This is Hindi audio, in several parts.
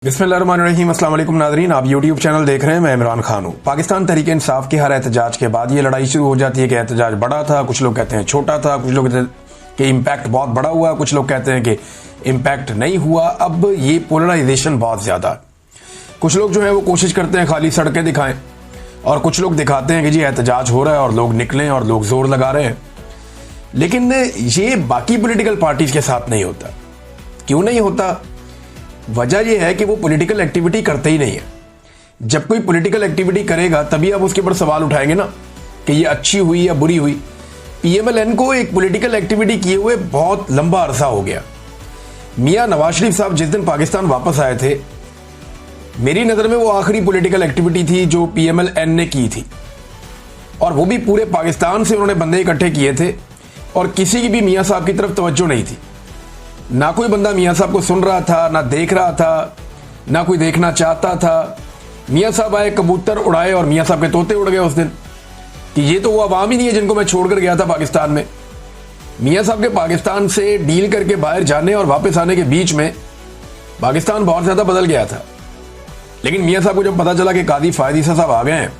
बिस्मिल्लाहिर्रहमानिर्रहीम, अस्सलाम वालेकुम नाज़रीन। आप यूट्यूब चैनल देख रहे हैं, मैं इमरान खान हूँ। पाकिस्तान तहरीक इंसाफ के हर एहतजाज के बाद ये लड़ाई शुरू हो जाती है कि एहतजाज बड़ा था, कुछ लोग कहते हैं छोटा था, कुछ लोग कहते हैं कि इम्पैक्ट बहुत बड़ा हुआ, कुछ लोग कहते हैं कि इम्पैक्ट नहीं हुआ। अब ये पोलराइजेशन बहुत ज़्यादा है। कुछ लोग जो है वो कोशिश करते हैं खाली सड़कें दिखाएं और कुछ लोग दिखाते हैं कि जी एहतजाज हो रहा है और लोग निकलें और लोग जोर लगा रहे हैं। लेकिन ये बाकी पॉलिटिकल पार्टीज के साथ नहीं होता। क्यों नहीं होता? वजह यह है कि वो पॉलिटिकल एक्टिविटी करते ही नहीं है। जब कोई पॉलिटिकल एक्टिविटी करेगा तभी आप उसके ऊपर सवाल उठाएंगे ना कि ये अच्छी हुई या बुरी हुई। पीएमएलएन को एक पॉलिटिकल एक्टिविटी किए हुए बहुत लंबा अरसा हो गया। मियां नवाज शरीफ साहब जिस दिन पाकिस्तान वापस आए थे, मेरी नज़र में वो आखिरी पॉलिटिकल एक्टिविटी थी जो पीएमएलएन ने की थी, और वो भी पूरे पाकिस्तान से उन्होंने बंदे इकट्ठे किए थे और किसी की भी मियां साहब की तरफ तवज्जो नहीं थी। ना कोई बंदा मियां साहब को सुन रहा था, ना देख रहा था, ना कोई देखना चाहता था। मियां साहब आए, कबूतर उड़ाए और मियां साहब के तोते उड़ गए उस दिन कि ये तो वो अवाम ही नहीं है जिनको मैं छोड़कर गया था पाकिस्तान में। मियां साहब के पाकिस्तान से डील करके बाहर जाने और वापस आने के बीच में पाकिस्तान बहुत ज़्यादा बदल गया था। लेकिन मियां साहब को जब पता चला कि कादी फायद ईसा साहब आ गए हैं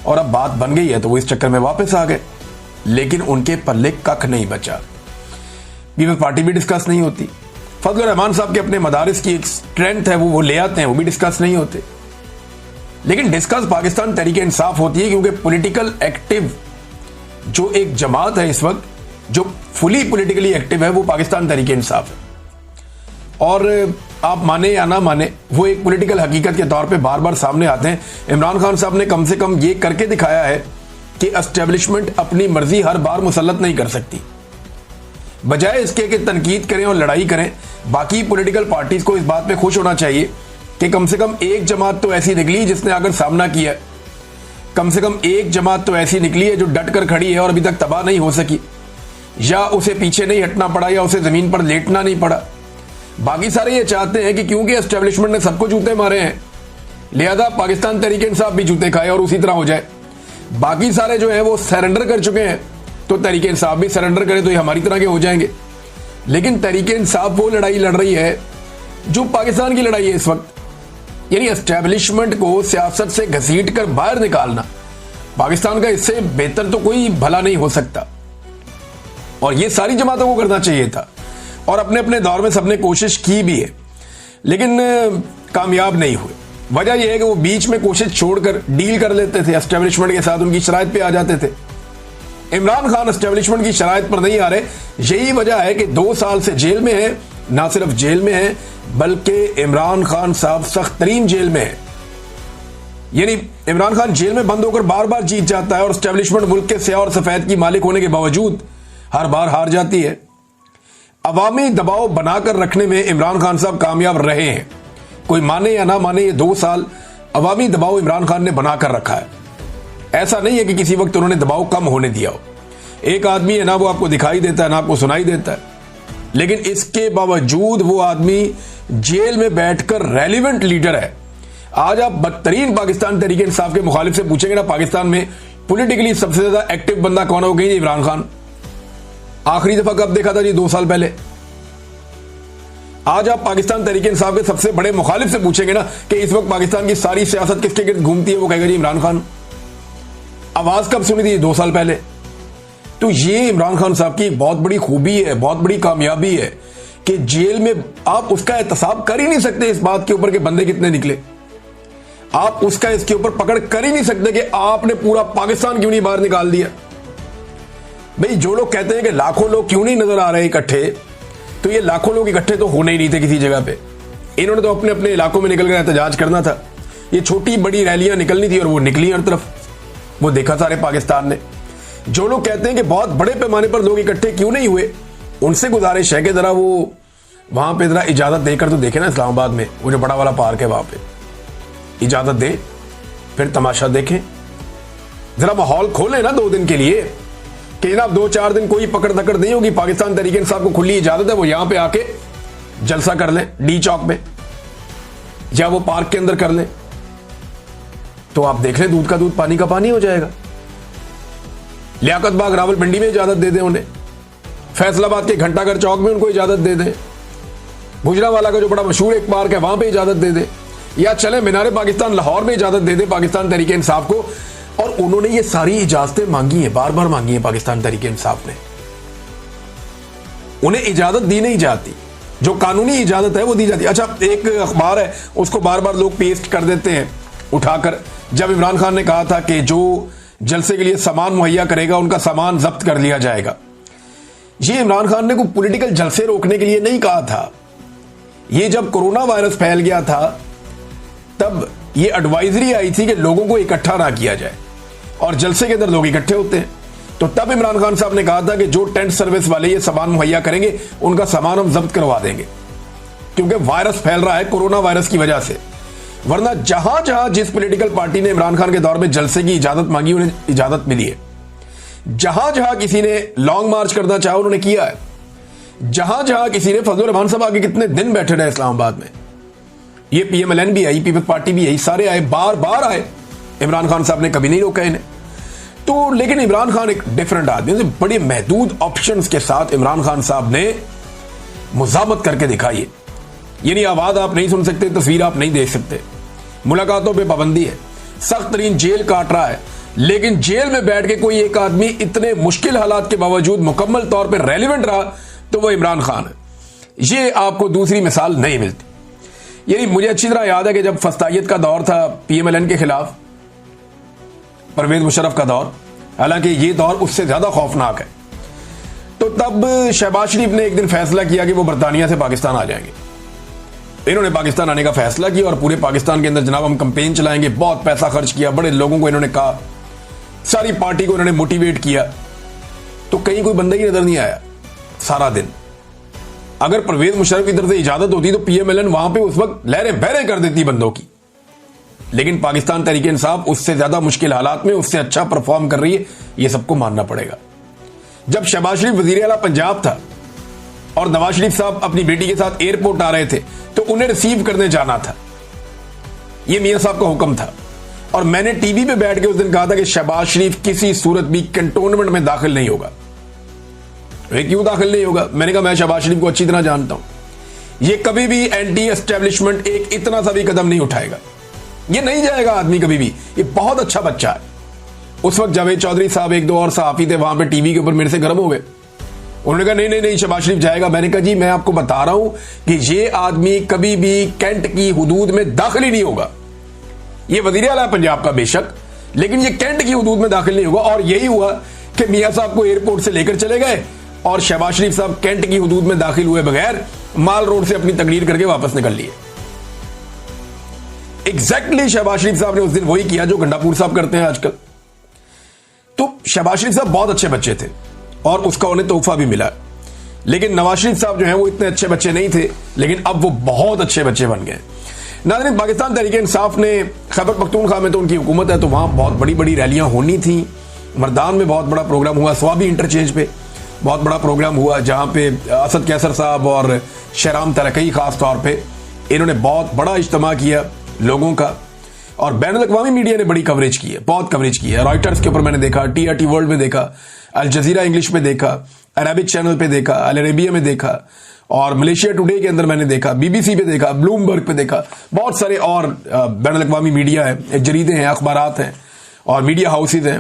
और अब बात बन गई है, तो वो इस चक्कर में वापस आ गए। लेकिन उनके पल्ले कख नहीं बचा। पीपल्स पार्टी भी डिस्कस नहीं होती। फजल रहमान साहब के अपने मदारिस की एक स्ट्रेंथ है, वो ले आते हैं, वो भी डिस्कस नहीं होते। लेकिन डिस्कस पाकिस्तान तहरीक इंसाफ होती है, क्योंकि पॉलिटिकल एक्टिव जो एक जमात है इस वक्त, जो फुली पॉलिटिकली एक्टिव है, वो पाकिस्तान तहरीक इंसाफ है। और आप माने या ना माने, वो एक पॉलिटिकल हकीकत के तौर पे बार बार सामने आते हैं। इमरान खान साहब ने कम से कम ये करके दिखाया है कि एस्टेब्लिशमेंट अपनी मर्जी हर बार मुसल्लत नहीं कर सकती। बजाय इसके कि तनकीद करें और लड़ाई करें, बाकी पॉलिटिकल पार्टीज को इस बात पे खुश होना चाहिए कि कम से कम एक जमात तो ऐसी निकली जिसने अगर सामना किया। कम से कम एक जमात तो ऐसी निकली है जो डट कर खड़ी है और अभी तक तबाह नहीं हो सकी, या उसे पीछे नहीं हटना पड़ा, या उसे जमीन पर लेटना नहीं पड़ा। बाकी सारे ये चाहते हैं कि क्योंकि एस्टेब्लिशमेंट ने सबको जूते मारे हैं, लिहाजा पाकिस्तान तहरीक इंसाफ भी जूते खाए और उसी तरह हो जाए। बाकी सारे जो है वो सरेंडर कर चुके हैं, तो तहरीक इंसाफ भी सरेंडर करे तो ये हमारी तरह के हो जाएंगे। लेकिन तहरीक इंसाफ वो लड़ाई लड़ रही है जो पाकिस्तान की लड़ाई है इस वक्त, यानी एस्टेब्लिशमेंट को सियासत से घसीट कर बाहर निकालना। पाकिस्तान का इससे बेहतर तो कोई भला नहीं हो सकता, और ये सारी जमातों को करना चाहिए था, और अपने अपने दौर में सबने कोशिश की भी है, लेकिन कामयाब नहीं हुए। वजह यह है कि वो बीच में कोशिश छोड़कर डील कर लेते थे एस्टेब्लिशमेंट के साथ, उनकी शराइत पे आ जाते थे। इमरान खान एस्टेब्लिशमेंट की शराइत पर नहीं आ रहे। यही वजह है कि 2 साल से जेल में है। ना सिर्फ जेल में है, बल्कि इमरान खान साहब सख्त तरीन जेल में है। यानी इमरान खान जेल में बंद होकर बार बार जीत जाता है, और एस्टेब्लिशमेंट मुल्क के स्याह और सफेद की मालिक होने के बावजूद हर बार हार जाती है। अवामी दबाव बनाकर रखने में इमरान खान साहब कामयाब रहे हैं। कोई माने या ना माने, ये 2 साल अवामी दबाव इमरान खान ने बनाकर रखा है। ऐसा नहीं है कि किसी वक्त उन्होंने दबाव कम होने दिया हो। एक आदमी है ना, वो आपको दिखाई देता है ना आपको सुनाई देता है, लेकिन इसके बावजूद वो आदमी जेल में बैठकर रेलिवेंट लीडर है। आज आप बदतरीन पाकिस्तान तहरीक इंसाफ के मुखालिफ से पूछेंगे ना, पाकिस्तान में पॉलिटिकली सबसे ज्यादा एक्टिव बंदा कौन हो गई? इमरान खान। आखिरी दफा कब देखा था जी? 2 साल पहले। आज आप पाकिस्तान तहरीक इंसाफ के सबसे बड़े मुखालिफ से पूछेंगे ना कि इस वक्त पाकिस्तान की सारी सियासत किसके गिर्द घूमती है, वो कहेगा जी इमरान खान। आवाज कब सुनी थी? 2 साल पहले। तो ये इमरान खान साहब की एक बहुत बड़ी खूबी है, बहुत बड़ी कामयाबी है कि जेल में आप उसका एहतसाब कर ही नहीं सकते इस बात के ऊपर कि बंदे कितने निकले। आप उसका इसके ऊपर पकड़ कर ही नहीं सकते कि आपने पूरा पाकिस्तान क्यों नहीं बाहर निकाल दिया। भाई, जो लोग कहते हैं कि लाखों लोग क्यों नहीं नजर आ रहे इकट्ठे, तो ये लाखों लोग इकट्ठे तो होने ही नहीं थे किसी जगह पे। इन्होंने तो अपने अपने इलाकों में निकल कर एहतजाज करना था। ये छोटी बड़ी रैलियां निकलनी थी और वो निकली हर तरफ, वो देखा सारे पाकिस्तान ने। जो लोग कहते हैं कि बहुत बड़े पैमाने पर लोग इकट्ठे क्यों नहीं हुए, उनसे गुजारिश है कि जरा वो वहां पे जरा इजाजत देकर तो देखे ना। इस्लामाबाद में वो जो बड़ा वाला पार्क है, वहां पे इजाजत दें, फिर तमाशा देखें। जरा माहौल खोलें ना 2 दिन के लिए कि जनाब 2-4 दिन कोई पकड़ दकड़ नहीं होगी। पाकिस्तान तहरीक इंसाफ को खुली इजाजत है, वो यहां पे आके जलसा कर लें डी चौक में, या वो पार्क के अंदर कर लें, तो आप देख लें दूध का दूध पानी का पानी हो जाएगा। लियाकत बाग रावलपिंडी में इजाजत दे दें उन्हें, फैसलाबाद के घंटाघर चौक में उनको इजाजत दे दें, गुजरावाला का जो बड़ा मशहूर एक पार्क है वहां पे इजाजत दे दे। या चले मीनारे पाकिस्तान लाहौर में इजाजत दे दे पाकिस्तान तहरीक इंसाफ को। और उन्होंने ये सारी इजाजतें मांगी हैं, बार बार मांगी हैं पाकिस्तान तहरीक इंसाफ ने, उन्हें इजाजत दी नहीं जाती, जो कानूनी इजाजत है वो दी जाती है। अच्छा, एक अखबार है उसको बार बार लोग पेस्ट कर देते हैं उठाकर, जब इमरान खान ने कहा था कि जो जलसे के लिए सामान मुहैया करेगा उनका सामान जब्त कर लिया जाएगा। ये इमरान खान ने कोई पॉलिटिकल जलसे रोकने के लिए नहीं कहा था। ये जब कोरोना वायरस फैल गया था तब ये एडवाइजरी आई थी कि लोगों को इकट्ठा ना किया जाए, और जलसे के अंदर लोग इकट्ठे होते हैं। तो तब इमरान खान साहब ने कहा था कि जो टेंट सर्विस वाले ये सामान मुहैया करेंगे उनका सामान हम जब्त करवा देंगे, क्योंकि वायरस फैल रहा है कोरोना वायरस की वजह से। वरना जहां जहां जिस पॉलिटिकल पार्टी ने इमरान खान के दौर में जलसे की इजाजत मांगी उन्हें इजाजत मिली है। जहां जहां किसी ने लॉन्ग मार्च करना चाहा उन्होंने किया है। जहां जहां किसी ने, फजलुर रहमान साहब आगे कितने दिन बैठे रहे इस्लामाबाद में, ये पीएमएलएन भी आई, पीपल्स पार्टी भी आई, सारे आए, बार बार आए, इमरान खान साहब ने कभी नहीं रोका इन्हें। तो लेकिन इमरान खान एक डिफरेंट आदमी, बड़े महदूद ऑप्शंस के साथ इमरान खान साहब ने मुजामत करके दिखाई। यानी आवाज आप नहीं सुन सकते, तस्वीर आप नहीं देख सकते, मुलाकातों पे पाबंदी है, सख्त तरीन जेल काट रहा है, लेकिन जेल में बैठ के कोई एक आदमी इतने मुश्किल हालात के बावजूद मुकम्मल तौर पर रेलिवेंट रहा तो वो इमरान खान है। ये आपको दूसरी मिसाल नहीं मिलती। यानी मुझे अच्छी तरह याद है कि जब फस्तायत का दौर था पीएमएलएन के खिलाफ, परवेज मुशर्रफ का दौर, हालांकि ये दौर उससे ज्यादा खौफनाक है, तो तब शहबाज शरीफ ने एक दिन फैसला किया कि वो बरतानिया से पाकिस्तान आ जाएंगे। इन्होंने पाकिस्तान आने का फैसला किया और पूरे पाकिस्तान के अंदर जनाब हम कैंपेन चलाएंगे, बहुत पैसा खर्च किया, बड़े लोगों को इन्होंने कहा, सारी पार्टी को इन्होंने मोटिवेट किया। तो कहीं कोई बंदा ही नजर नहीं आया सारा दिन। अगर परवेज मुशर्रफ की तरफ से इजाजत होती तो पीएमएलएन वहां पे उस वक्त लहरें बहरें कर देती बंदों की। लेकिन पाकिस्तान तहरीक इंसाफ उससे ज्यादा मुश्किल हालात में उससे अच्छा परफॉर्म कर रही है, यह सबको मानना पड़ेगा। जब शहबाज शरीफ वजीर आला पंजाब था और नवाज शरीफ साहब अपनी बेटी के साथ एयरपोर्ट आ रहे थे तो उन्हें रिसीव करने जाना था, यह मियां साहब का हुक्म था। और मैंने टीवी पे बैठ के उस दिन कहा था कि शहबाज शरीफ किसी सूरत भी कंटोनमेंट में दाखिल नहीं होगा। क्यों दाखिल नहीं होगा? मैंने कहा मैं शहबाज शरीफ को अच्छी तरह जानता हूं, ये कभी भी एंटी एस्टेब्लिशमेंट एक इतना सा भी कदम नहीं उठाएगा, ये नहीं जाएगा आदमी कभी भी, ये बहुत अच्छा बच्चा है। उस वक्त जावेद चौधरी साहब, एक दो और सहाफी थे वहां पे टीवी के ऊपर, मेरे से गर्म हो गए। उन्होंने कहा नहीं नहीं नहीं शहबाज शरीफ जाएगा। मैंने कहा जी मैं आपको बता रहा हूं कि ये आदमी कभी भी कैंट की हुदूद में दाखिल ही नहीं होगा। ये वजीर आला पंजाब का बेशक, लेकिन ये कैंट की हुदूद में दाखिल नहीं होगा। और यही हुआ कि मियां साहब को एयरपोर्ट से लेकर चले गए और शहबाज शरीफ साहब कैंट की हुदूद में दाखिल हुए बगैर माल रोड से अपनी तकरीर करके वापस निकल लिए। एग्जैक्टली शहबाज शरीफ साहब ने उस दिन वही किया जो गंडापुर साहब करते हैं आजकल। तो शहबाज शरीफ साहब बहुत अच्छे बच्चे थे और उसका उन्हें तोहफा भी मिला। लेकिन नवाज शरीफ साहब जो हैं वो इतने अच्छे बच्चे नहीं थे, लेकिन अब वो बहुत अच्छे बच्चे बन गए। नाज़रीन, पाकिस्तान तहरीक इंसाफ ने खैबर पख्तूनख्वा में तो उनकी हुकूमत है, तो वहां बहुत बड़ी बड़ी रैलियां होनी थी। मरदान में बहुत बड़ा प्रोग्राम हुआ, स्वाबी इंटरचेंज पे बहुत बड़ा प्रोग्राम हुआ, जहां पे असद कैसर साहब और शहराम तरक्की खास तौर पे इन्होंने बहुत बड़ा इज्तिमा किया लोगों का। और बैन अल-अक़वामी मीडिया ने बड़ी कवरेज की है, बहुत कवरेज की है। रॉयटर्स के ऊपर मैंने देखा, TRT वर्ल्ड में देखा, अल जजीरा इंग्लिश में देखा, अरबिक चैनल पे देखा, अल अरेबिया में देखा, और मलेशिया टुडे के अंदर मैंने देखा, BBC पे देखा, ब्लूमबर्ग पे देखा, बहुत सारे और बैन अल-अक़वामी मीडिया है, जरीदे हैं, अखबारात हैं और मीडिया हाउसेज हैं।